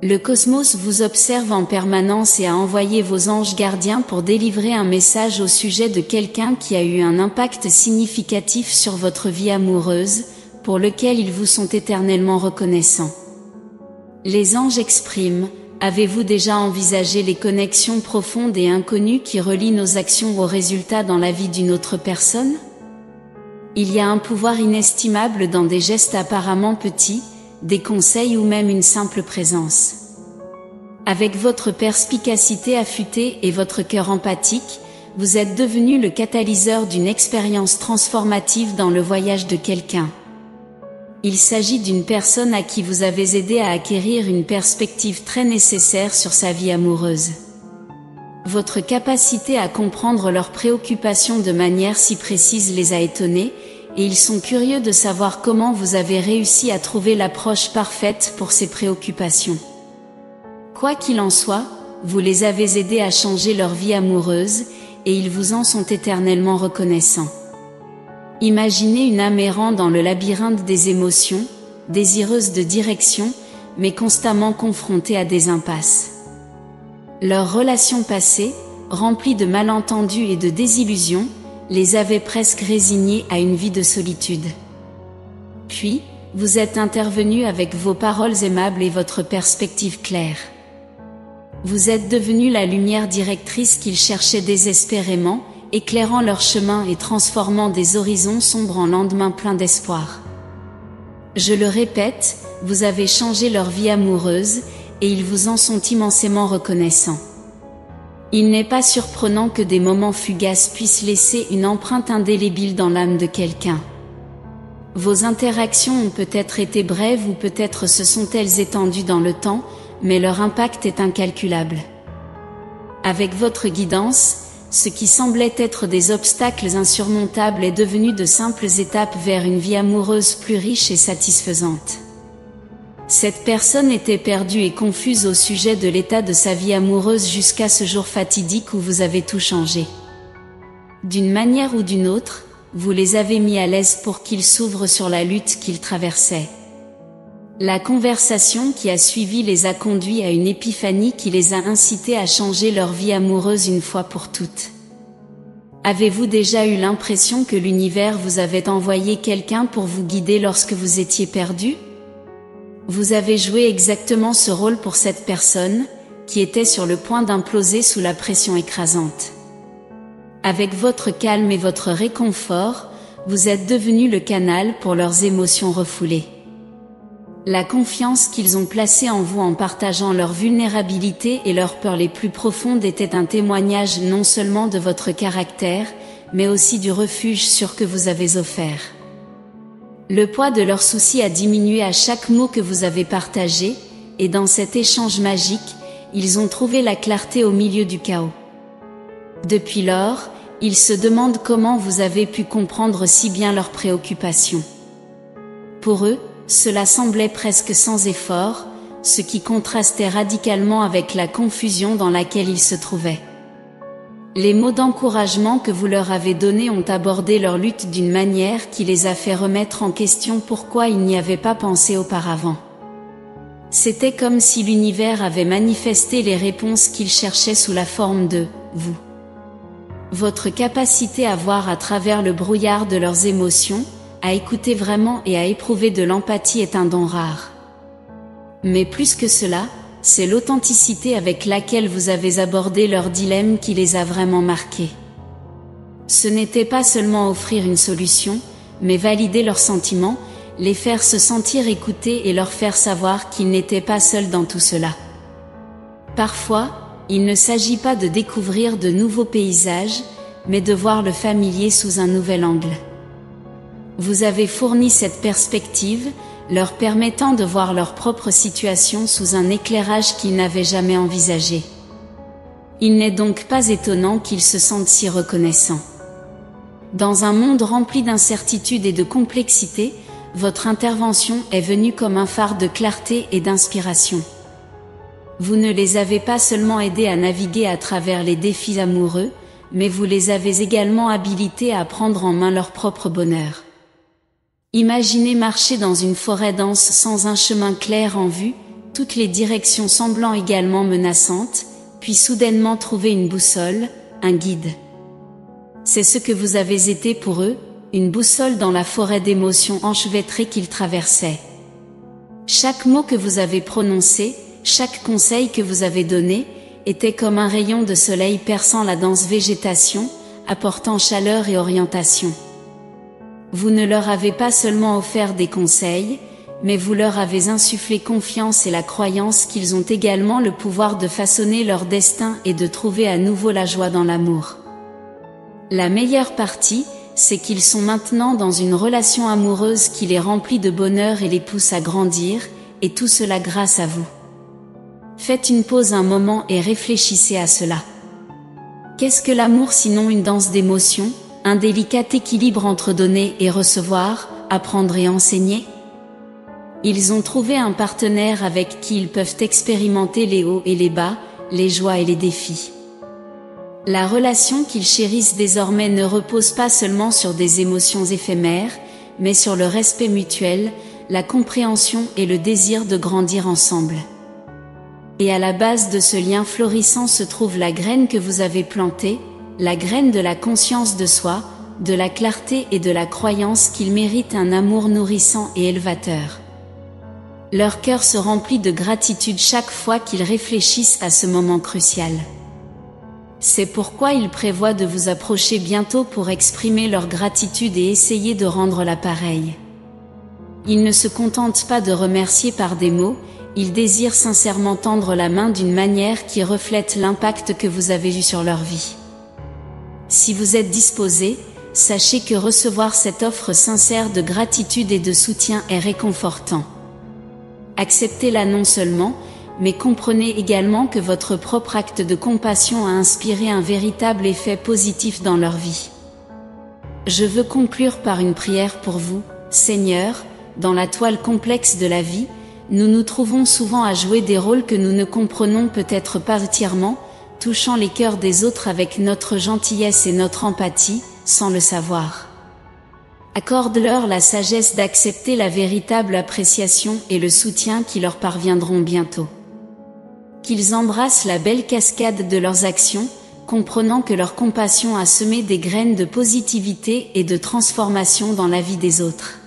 Le cosmos vous observe en permanence et a envoyé vos anges gardiens pour délivrer un message au sujet de quelqu'un qui a eu un impact significatif sur votre vie amoureuse, pour lequel ils vous sont éternellement reconnaissants. Les anges expriment: avez-vous déjà envisagé les connexions profondes et inconnues qui relient nos actions aux résultats dans la vie d'une autre personne? Il y a un pouvoir inestimable dans des gestes apparemment petits, des conseils ou même une simple présence. Avec votre perspicacité affûtée et votre cœur empathique, vous êtes devenu le catalyseur d'une expérience transformative dans le voyage de quelqu'un. Il s'agit d'une personne à qui vous avez aidé à acquérir une perspective très nécessaire sur sa vie amoureuse. Votre capacité à comprendre leurs préoccupations de manière si précise les a étonnés, et ils sont curieux de savoir comment vous avez réussi à trouver l'approche parfaite pour ces préoccupations. Quoi qu'il en soit, vous les avez aidés à changer leur vie amoureuse, et ils vous en sont éternellement reconnaissants. Imaginez une âme errant dans le labyrinthe des émotions, désireuse de direction, mais constamment confrontée à des impasses. Leur relation passée, remplie de malentendus et de désillusions, les avait presque résignés à une vie de solitude. Puis, vous êtes intervenu avec vos paroles aimables et votre perspective claire. Vous êtes devenu la lumière directrice qu'ils cherchaient désespérément, éclairant leur chemin et transformant des horizons sombres en lendemains pleins d'espoir. Je le répète, vous avez changé leur vie amoureuse, et ils vous en sont immensément reconnaissants. Il n'est pas surprenant que des moments fugaces puissent laisser une empreinte indélébile dans l'âme de quelqu'un. Vos interactions ont peut-être été brèves ou peut-être se sont-elles étendues dans le temps, mais leur impact est incalculable. Avec votre guidance, ce qui semblait être des obstacles insurmontables est devenu de simples étapes vers une vie amoureuse plus riche et satisfaisante. Cette personne était perdue et confuse au sujet de l'état de sa vie amoureuse jusqu'à ce jour fatidique où vous avez tout changé. D'une manière ou d'une autre, vous les avez mis à l'aise pour qu'ils s'ouvrent sur la lutte qu'ils traversaient. La conversation qui a suivi les a conduits à une épiphanie qui les a incités à changer leur vie amoureuse une fois pour toutes. Avez-vous déjà eu l'impression que l'univers vous avait envoyé quelqu'un pour vous guider lorsque vous étiez perdu? Vous avez joué exactement ce rôle pour cette personne, qui était sur le point d'imploser sous la pression écrasante. Avec votre calme et votre réconfort, vous êtes devenu le canal pour leurs émotions refoulées. La confiance qu'ils ont placée en vous en partageant leur vulnérabilité et leurs peurs les plus profondes était un témoignage non seulement de votre caractère, mais aussi du refuge sûr que vous avez offert. Le poids de leurs soucis a diminué à chaque mot que vous avez partagé, et dans cet échange magique, ils ont trouvé la clarté au milieu du chaos. Depuis lors, ils se demandent comment vous avez pu comprendre si bien leurs préoccupations. Pour eux, cela semblait presque sans effort, ce qui contrastait radicalement avec la confusion dans laquelle ils se trouvaient. Les mots d'encouragement que vous leur avez donnés ont abordé leur lutte d'une manière qui les a fait remettre en question pourquoi ils n'y avaient pas pensé auparavant. C'était comme si l'univers avait manifesté les réponses qu'ils cherchaient sous la forme de vous. Votre capacité à voir à travers le brouillard de leurs émotions, à écouter vraiment et à éprouver de l'empathie est un don rare. Mais plus que cela, c'est l'authenticité avec laquelle vous avez abordé leurs dilemmes qui les a vraiment marqués. Ce n'était pas seulement offrir une solution, mais valider leurs sentiments, les faire se sentir écoutés et leur faire savoir qu'ils n'étaient pas seuls dans tout cela. Parfois, il ne s'agit pas de découvrir de nouveaux paysages, mais de voir le familier sous un nouvel angle. Vous avez fourni cette perspective, leur permettant de voir leur propre situation sous un éclairage qu'ils n'avaient jamais envisagé. Il n'est donc pas étonnant qu'ils se sentent si reconnaissants. Dans un monde rempli d'incertitudes et de complexité, votre intervention est venue comme un phare de clarté et d'inspiration. Vous ne les avez pas seulement aidés à naviguer à travers les défis amoureux, mais vous les avez également habilités à prendre en main leur propre bonheur. Imaginez marcher dans une forêt dense sans un chemin clair en vue, toutes les directions semblant également menaçantes, puis soudainement trouver une boussole, un guide. C'est ce que vous avez été pour eux, une boussole dans la forêt d'émotions enchevêtrées qu'ils traversaient. Chaque mot que vous avez prononcé, chaque conseil que vous avez donné, était comme un rayon de soleil perçant la dense végétation, apportant chaleur et orientation. Vous ne leur avez pas seulement offert des conseils, mais vous leur avez insufflé confiance et la croyance qu'ils ont également le pouvoir de façonner leur destin et de trouver à nouveau la joie dans l'amour. La meilleure partie, c'est qu'ils sont maintenant dans une relation amoureuse qui les remplit de bonheur et les pousse à grandir, et tout cela grâce à vous. Faites une pause un moment et réfléchissez à cela. Qu'est-ce que l'amour sinon une danse d'émotions, un délicat équilibre entre donner et recevoir, apprendre et enseigner? Ils ont trouvé un partenaire avec qui ils peuvent expérimenter les hauts et les bas, les joies et les défis. La relation qu'ils chérissent désormais ne repose pas seulement sur des émotions éphémères, mais sur le respect mutuel, la compréhension et le désir de grandir ensemble. Et à la base de ce lien florissant se trouve la graine que vous avez plantée, la graine de la conscience de soi, de la clarté et de la croyance qu'ils méritent un amour nourrissant et élevateur. Leur cœur se remplit de gratitude chaque fois qu'ils réfléchissent à ce moment crucial. C'est pourquoi ils prévoient de vous approcher bientôt pour exprimer leur gratitude et essayer de rendre la pareille. Ils ne se contentent pas de remercier par des mots, ils désirent sincèrement tendre la main d'une manière qui reflète l'impact que vous avez eu sur leur vie. Si vous êtes disposé, sachez que recevoir cette offre sincère de gratitude et de soutien est réconfortant. Acceptez-la non seulement, mais comprenez également que votre propre acte de compassion a inspiré un véritable effet positif dans leur vie. Je veux conclure par une prière pour vous, Seigneur. Dans la toile complexe de la vie, nous nous trouvons souvent à jouer des rôles que nous ne comprenons peut-être pas entièrement, touchant les cœurs des autres avec notre gentillesse et notre empathie, sans le savoir. Accorde-leur la sagesse d'accepter la véritable appréciation et le soutien qui leur parviendront bientôt. Qu'ils embrassent la belle cascade de leurs actions, comprenant que leur compassion a semé des graines de positivité et de transformation dans la vie des autres.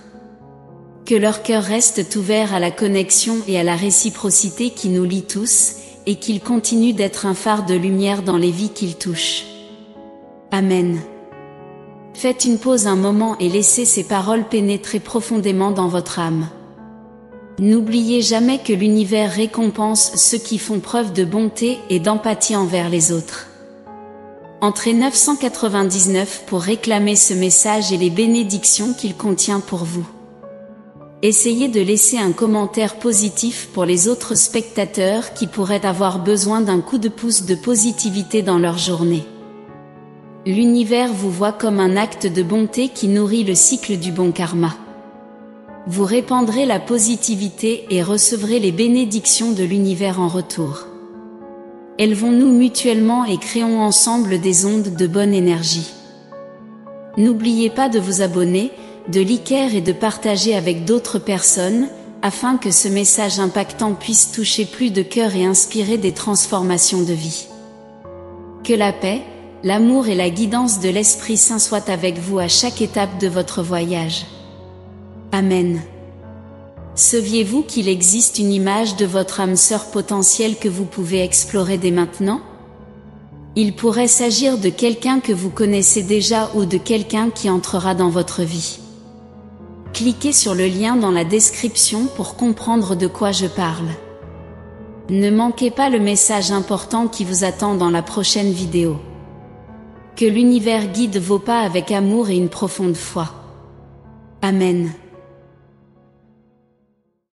Que leur cœur reste ouvert à la connexion et à la réciprocité qui nous lie tous, et qu'ils continuent d'être un phare de lumière dans les vies qu'ils touchent. Amen. Faites une pause un moment et laissez ces paroles pénétrer profondément dans votre âme. N'oubliez jamais que l'univers récompense ceux qui font preuve de bonté et d'empathie envers les autres. Entrez 999 pour réclamer ce message et les bénédictions qu'il contient pour vous. Essayez de laisser un commentaire positif pour les autres spectateurs qui pourraient avoir besoin d'un coup de pouce de positivité dans leur journée. L'univers vous voit comme un acte de bonté qui nourrit le cycle du bon karma. Vous répandrez la positivité et recevrez les bénédictions de l'univers en retour. Élevons-nous mutuellement et créons ensemble des ondes de bonne énergie. N'oubliez pas de vous abonner, de liker et de partager avec d'autres personnes, afin que ce message impactant puisse toucher plus de cœurs et inspirer des transformations de vie. Que la paix, l'amour et la guidance de l'Esprit Saint soient avec vous à chaque étape de votre voyage. Amen. Saviez-vous qu'il existe une image de votre âme sœur potentielle que vous pouvez explorer dès maintenant? Il pourrait s'agir de quelqu'un que vous connaissez déjà ou de quelqu'un qui entrera dans votre vie. Cliquez sur le lien dans la description pour comprendre de quoi je parle. Ne manquez pas le message important qui vous attend dans la prochaine vidéo. Que l'univers guide vos pas avec amour et une profonde foi. Amen.